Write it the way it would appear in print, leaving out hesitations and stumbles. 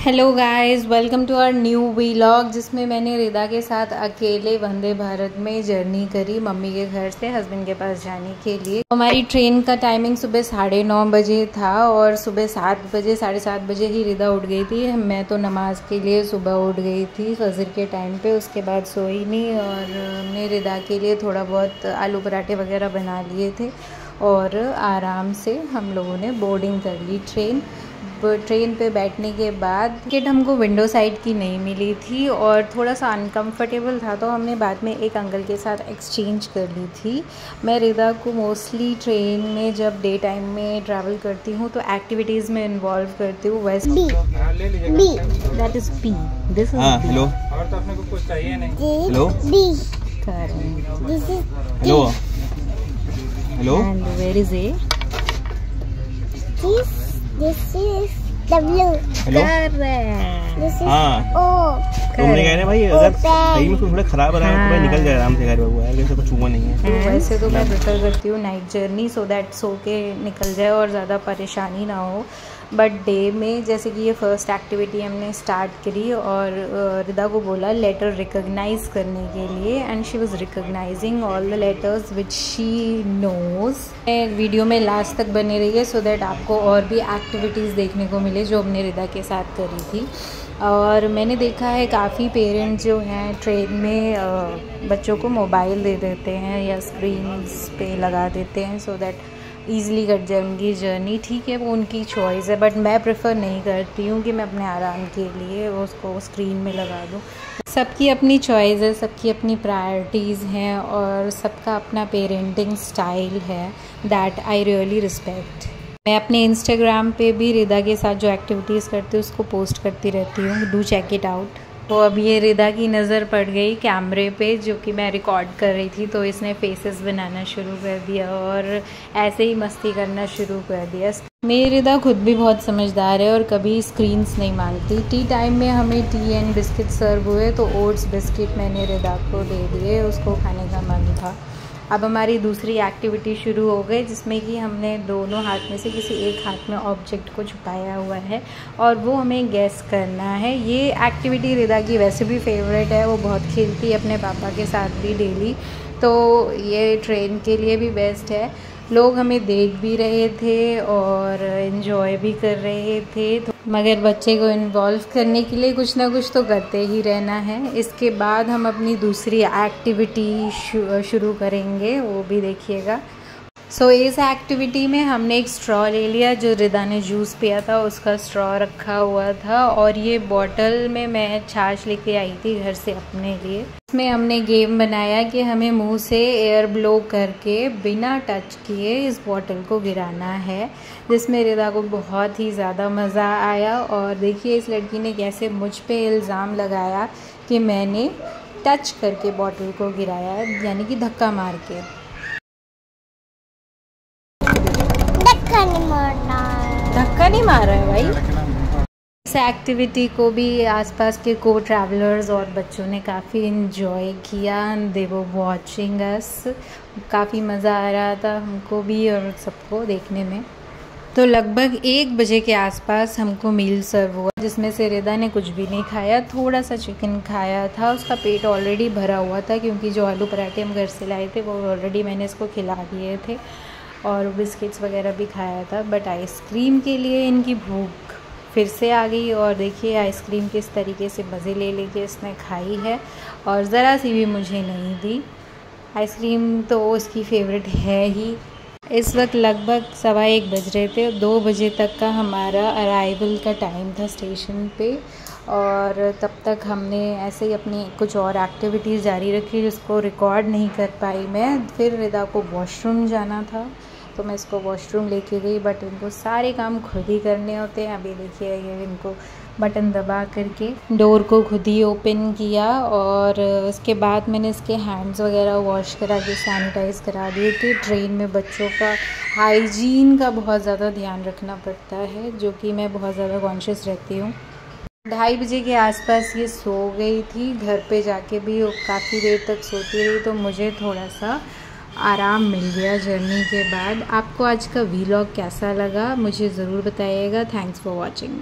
Hello guys, welcome to our new vlog जिसमें मैंने रिदा के साथ अकेले वंदे भारत में जर्नी करी मम्मी के घर से हस्बैंड के पास जाने के लिए। हमारी ट्रेन का टाइमिंग सुबह 9:30 बजे था और सुबह 7 बजे 7:30 बजे ही रिदा उठ गई थी। मैं तो नमाज के लिए सुबह उठ गई थी फजर के टाइम पे, उसके बाद सोई नहीं और हमने रिदा के लिए थोड़ा बहुत आलू पराठे वगैरह बना लिए थे और आराम से हम लोगों ने बोर्डिंग कर ली। ट्रेन पे बैठने के बाद टिकट हमको विंडो साइड की नहीं मिली थी और थोड़ा सा अनकंफर्टेबल था, तो हमने बाद में एक अंकल के साथ एक्सचेंज कर ली थी। मैं रिदा को मोस्टली ट्रेन में जब डे टाइम में ट्रैवल करती हूँ तो एक्टिविटीज़ में इन्वॉल्व करती हूँ। वैसे that is P, this is hello. और तो अपने को कुछ चाहिए नहीं। Hello hello hello and where is A This is W. हेलो हाँ तुमने कह रहे भाई अगर सही में थोड़ा खराब रहा है तो निकल जाए आराम से घर में, यार जैसे कुछ हुआ नहीं है। वैसे तो मैं प्रेफर करती हूँ night journey so that so के निकल जाए और ज़्यादा परेशानी ना हो। बट डे में जैसे कि ये फर्स्ट एक्टिविटी हमने स्टार्ट करी और रिदा को बोला लेटर रिकॉग्नाइज करने के लिए and she was recognizing all the letters which she knows. Video में लास्ट तक बने रहिए सो दैट आपको और भी एक्टिविटीज़ देखने को मिले जो हमने रिदा के साथ करी थी। और मैंने देखा है काफ़ी पेरेंट्स जो हैं ट्रेन में बच्चों को मोबाइल दे देते हैं या स्क्रीन्स पे लगा देते हैं सो दैट ईज़िली कट जाए उनकी जर्नी। ठीक है, वो उनकी चॉइस है, बट मैं प्रेफर नहीं करती हूँ कि मैं अपने आराम के लिए उसको स्क्रीन में लगा दूँ। सबकी अपनी चॉइस है, सबकी अपनी प्रायोरिटीज़ हैं और सबका अपना पेरेंटिंग स्टाइल है, दैट आई रियली रिस्पेक्ट। मैं अपने इंस्टाग्राम पे भी रिदा के साथ जो एक्टिविटीज़ करती हूँ उसको पोस्ट करती रहती हूँ, डू चेक इट आउट। तो अब ये रिदा की नज़र पड़ गई कैमरे पे जो कि मैं रिकॉर्ड कर रही थी, तो इसने फेसेस बनाना शुरू कर दिया और ऐसे ही मस्ती करना शुरू कर दिया। मेरी रिदा खुद भी बहुत समझदार है और कभी स्क्रीन्स नहीं मांगती। टी टाइम में हमें टी एंड बिस्किट सर्व हुए तो ओट्स बिस्किट मैंने रिदा को दे दिए, उसको खाने का मन था। अब हमारी दूसरी एक्टिविटी शुरू हो गई जिसमें कि हमने दोनों हाथ में से किसी एक हाथ में ऑब्जेक्ट को छुपाया हुआ है और वो हमें गैस करना है। ये एक्टिविटी रिदा की वैसे भी फेवरेट है, वो बहुत खेलती है अपने पापा के साथ भी डेली, तो ये ट्रेन के लिए भी बेस्ट है। लोग हमें देख भी रहे थे और इन्जॉय भी कर रहे थे, तो मगर बच्चे को इन्वॉल्व करने के लिए कुछ ना कुछ तो करते ही रहना है। इसके बाद हम अपनी दूसरी एक्टिविटी शुरू करेंगे, वो भी देखिएगा। सो इस एक्टिविटी में हमने एक स्ट्रॉ ले लिया, जो रिदा ने जूस पिया था उसका स्ट्रॉ रखा हुआ था और ये बॉटल में मैं छाछ लेके आई थी घर से अपने लिए। इसमें हमने गेम बनाया कि हमें मुंह से एयर ब्लो करके बिना टच किए इस बॉटल को गिराना है, जिसमें रिदा को बहुत ही ज़्यादा मज़ा आया। और देखिए इस लड़की ने कैसे मुझ पे इल्ज़ाम लगाया कि मैंने टच करके बॉटल को गिराया, यानी कि धक्का मार के। धक्का नहीं मारा है भाई। इस एक्टिविटी को भी आसपास के को ट्रैवलर्स और बच्चों ने काफ़ी इन्जॉय किया, दे वो वॉचिंग अस। काफ़ी मज़ा आ रहा था हमको भी और सबको देखने में। तो लगभग 1 बजे के आसपास हमको मील सर्व हुआ, जिसमें से रिदा ने कुछ भी नहीं खाया, थोड़ा सा चिकन खाया था। उसका पेट ऑलरेडी भरा हुआ था क्योंकि जो आलू पराठे हम घर से लाए थे वो ऑलरेडी मैंने इसको खिला दिए थे और बिस्किट्स वगैरह भी खाया था। बट आइसक्रीम के लिए इनकी भूख फिर से आ गई और देखिए आइसक्रीम किस तरीके से मज़े ले लेके इसने खाई है और ज़रा सी भी मुझे नहीं दी। आइसक्रीम तो उसकी फेवरेट है ही। इस वक्त लगभग 1:15 बज रहे थे, 2 बजे तक का हमारा अराइवल का टाइम था स्टेशन पे और तब तक हमने ऐसे ही अपनी कुछ और एक्टिविटीज़ जारी रखी जिसको रिकॉर्ड नहीं कर पाई मैं। फिर रिदा को वॉशरूम जाना था तो मैं इसको वॉशरूम लेके गई, बट इनको सारे काम खुद ही करने होते हैं। अभी देखिए ये इनको बटन दबा करके डोर को खुद ही ओपन किया और उसके बाद मैंने इसके हैंड्स वगैरह वॉश करा के सैनिटाइज़ करा दिए कि ट्रेन में बच्चों का हाइजीन का बहुत ज़्यादा ध्यान रखना पड़ता है, जो कि मैं बहुत ज़्यादा कॉन्शियस रहती हूँ। 2:30 बजे के आसपास ये सो गई थी। घर पे जाके भी वो काफ़ी देर तक सोती रही, तो मुझे थोड़ा सा आराम मिल गया जर्नी के बाद। आपको आज का व्लॉग कैसा लगा मुझे ज़रूर बताइएगा। Thanks for watching.